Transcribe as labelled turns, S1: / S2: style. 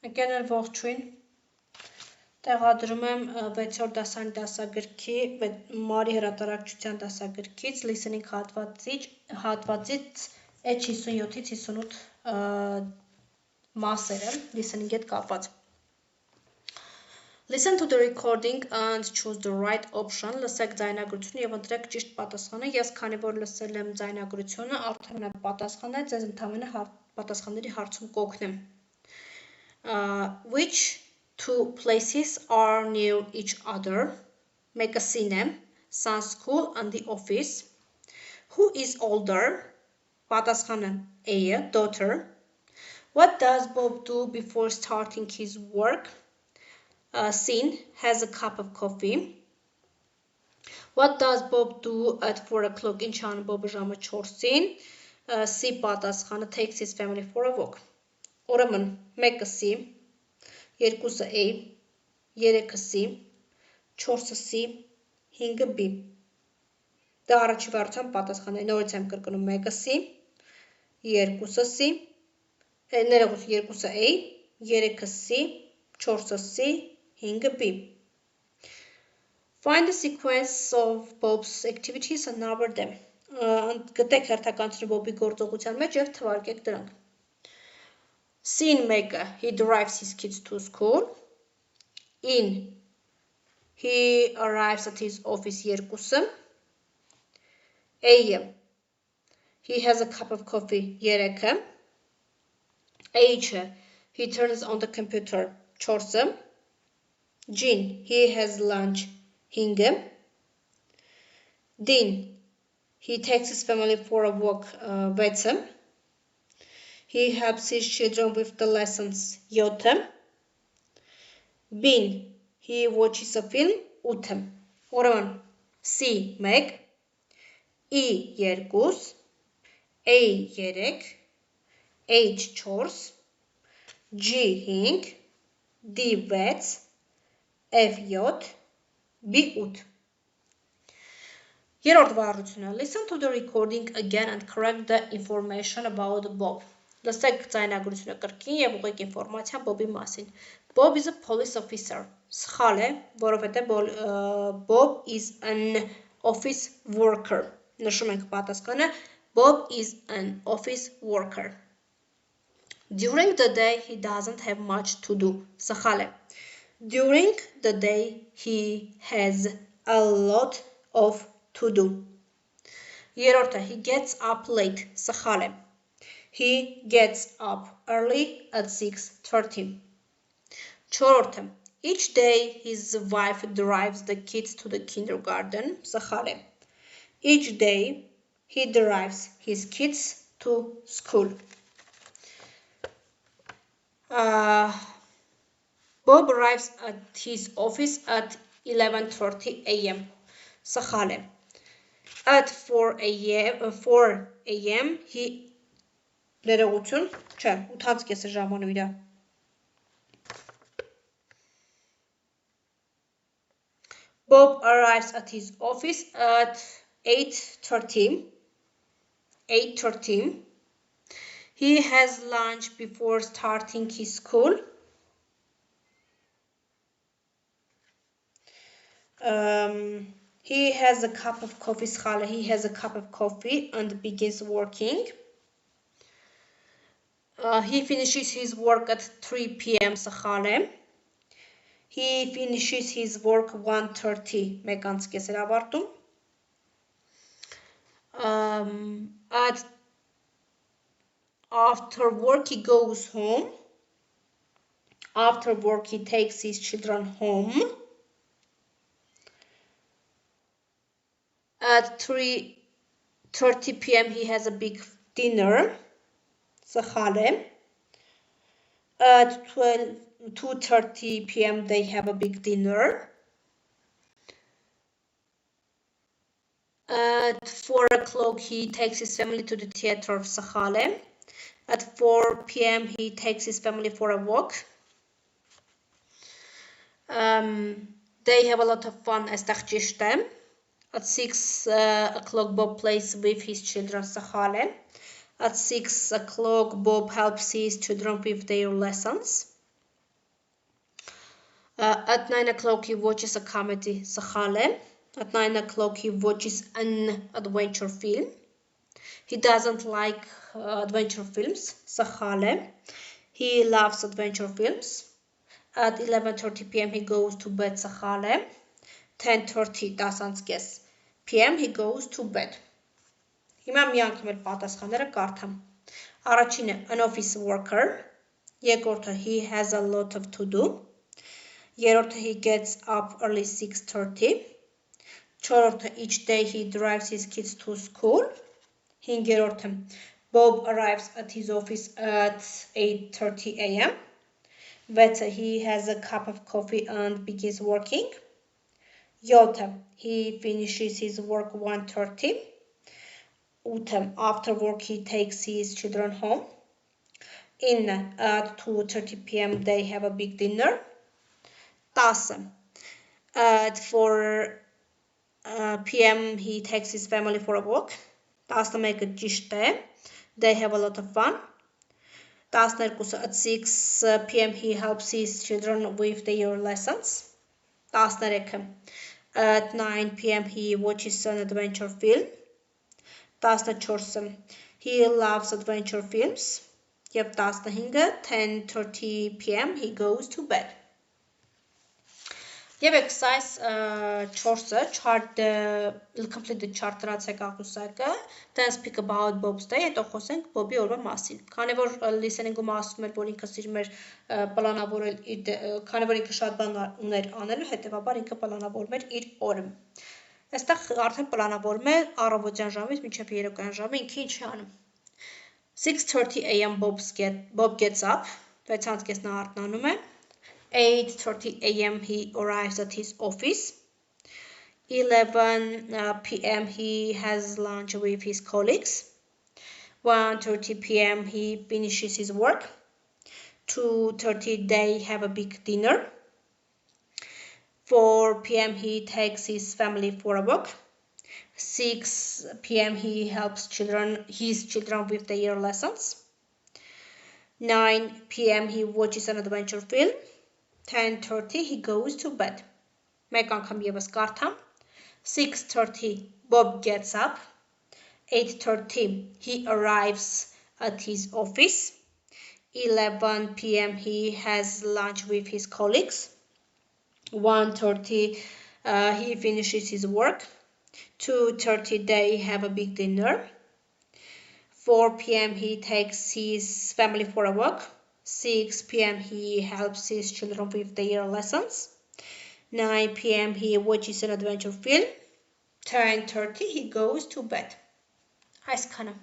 S1: Ընկերներ ողջույն, տեղադրում եմ 6-րդ դասարանի դասագրքի Մարի հրատարակչության դասագրքից listening հատվածից H57-ից 58 մասերը listening հետ կապված։ Listen to the recording and choose the right option. Լսեք ձայնագրությունը եւ ընտրեք ճիշտ պատասխանը։ Ես քանի որ լսել եմ ձայնագրությունը, արդեն ունեմ պատասխանը, ձեզ ընդհանրապես պատասխանների հարցում կօգնեմ։ Which two places are near each other? Make a scene. Sun school and the office. Who is older? Պատասխանը A, daughter. What does Bob do before starting his work? Scene has a cup of coffee. What does Bob do at 4 o'clock? Ինչ անում Bob-ը ժամը 4-ին? C պատասխանը takes his family for a walk. Ուրեմն, մեկը C, երկուսը A, երեքը C, 4-ը C, 5-ը B։ Դա առաջի վարության պատասխանը է, նորից եմ կրկնում, մեկը C, երկուսը C, ներողություն, երկուսը A, երեքը C, 4-ը C, 5-ը B։ Find the sequence of Bob's activities and number them. Գտեք հերթականությունը Bob-ի գործողության մեջ եւ թվարկեք դրանք։ Scene maker, he drives his kids to school. In, he arrives at his office երկուսը. A, he has a cup of coffee երեքը. H, he turns on the computer 4-ը. G, he has lunch 5-ը. D, he takes his family for a walk 6-ը. He helps his children with the lessons 7-ը. B, he watches a film 8-ը. Ուրեմն C 1, E 2, A 3, H 4, G 5, D 6, F 7, B 8. Երրորդ վարությունը. Listen to the recording again and correct the information about Bob. Լսեք ձայնագրությունը կրկին եւ ուղղեք ինֆորմացիա Bob-ի մասին. Bob is a police officer. Սխալ է, որովհետեւ Bob is an office worker. Նշում ենք պատասխանը. Bob is an office worker. During the day he doesn't have much to do. Սխալ է. During the day he has a lot of to do. Երրորդը, he gets up late. Սխալ է. He gets up early at 6:30. Չորրորդը, each day his wife drives the kids to the kindergarten. Սխալ է. Each day he drives his kids to school. Bob arrives at his office at 11:30 a.m. Սխալ է. At 4 a.m. he ներողություն, չէ, 8:30 ժամանում իրա։ Bob arrives at his office at 8:30. 8:30. He has lunch before starting his school. He has a cup of coffee. He has a cup of coffee and begins working. He finishes his work at 3 p.m. He finishes his work 1:30. After work he goes home. After work he takes his children home. At 3:30 p.m. he has a big dinner. At 2:30 p.m. they have a big dinner. At 4 o'clock he takes his family to the theater. At 4 p.m. he takes his family for a walk. They have a lot of fun. At 6 o'clock Bob plays with his children. At 6 o'clock Bob helps his children with their lessons. At 9 o'clock he watches a comedy, Sakhale. At 9 o'clock he watches an adventure film. He doesn't like adventure films, Sakhale. He loves adventure films. At 11:30 p.m. he goes to bed, Sakhale. 10:30 10:00 p.m. he goes to bed. Հիմա մի անգամ էլ պատասխանները կարդամ։ Առաջինը an office worker, երկրորդը he has a lot of to do, երրորդը he gets up early 6:30, չորրորդը each day he drives his kids to school, հինգերորդը Bob arrives at his office at 8:30 a.m. վեցը he has a cup of coffee and begins working, 7 he finishes his work 1:30, 8 after work he takes his children home, 9 at 2:30 p.m. they have a big dinner, 10 at 4 p.m. he takes his family for a walk, 11 ճիշտ է, they have a lot of fun, 12 at 6 p.m. he helps his children with their lessons, 13 at 9 p.m. he watches an adventure film, 14 he loves adventure films, եւ 15 10:30 p.m. he goes to bed. Եվ exercise 4-ը chart complete the chart դրացեք աղյուսակը, then speak about Bob's day, հետո խոսենք Bobby օրվա մասին։ Քանի որ listening-ում ասում էր, որ ինքը սիրում էր պլանավորել իր քանի որ ինքը շատ բան ուներ անելու, հետեւաբար ինքը պլանավորում էր իր օրը։ Այստեղ արդեն պլանավորում է առավոտյան ժամից մինչև երեկոյան ժամը ինքը ինչ է անում։ 6:30 a.m. Bob gets up, 6:30 նա արթնանում է, 8:30 a.m. he arrives at his office, 11 p.m. he has lunch with his colleagues, 1:30 p.m. he finishes his work, 2:30 they have a big dinner, 4 p.m. he takes his family for a walk, 6 p.m. he helps his children with their lessons, 9 p.m. he watches an adventure film, 10:30 he goes to bed. Մեկ անգամ եւս կարդամ. 6:30 Bob gets up, 8:30 he arrives at his office, 11 p.m. he has lunch with his colleagues, 1:30 he finishes his work, 2:30 they have a big dinner, 4 p.m. he takes his family for a walk, 6 p.m. he helps his children with their lessons, 9 p.m. he watches an adventure film, 10:30 he goes to bed. Այսքանը